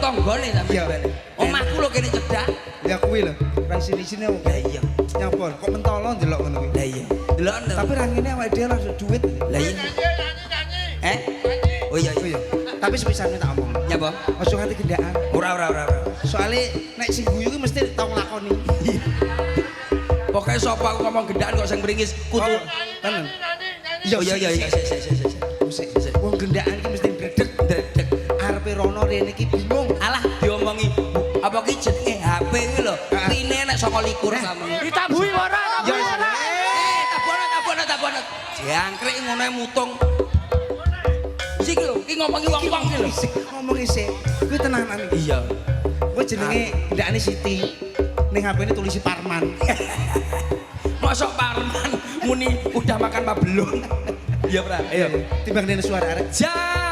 tanggane sampeyan. Omahku lho kene cedhak. Ya kuwi lho, nang sini-sini opo. Lah iya. Nyapa kok mentolo ndelok ngono kuwi. Lah iya. Delok. Tapi ra ngene awake dhewe langsung duit. Lah iya. Oh iya iya. Tapi sepisan tak omong. Nyapa? Ojo nganti gendaan. Ora. Soale nek sing guyu ki mesti tau nglakoni. Pokoke sapa aku ngomong gendaan kok sing mringis kutu. Tenan. Iya. Sik. Wong gendaan ki mesti ndredeg. Arepe rono rene iki bingung. Alah diomongi apa ki jenenge HP kuwi lho. Pine nek saka likur sampeyan. Ditambuhi ora, tambuhi ora. Tabono. Jangkrik ngono ae mutung. Sik lho, ki ngomongi wong-wong ki lho. Ngomongi sik. Kuwi tenanan iki. Iya. Kuwi jenenge gendakane Siti. Ning HP-ne tulisi Parman. Mosok Parman muni udah makan Pak Belum. Iya, Pra. Ayo. Timbang dene suara arek. Ja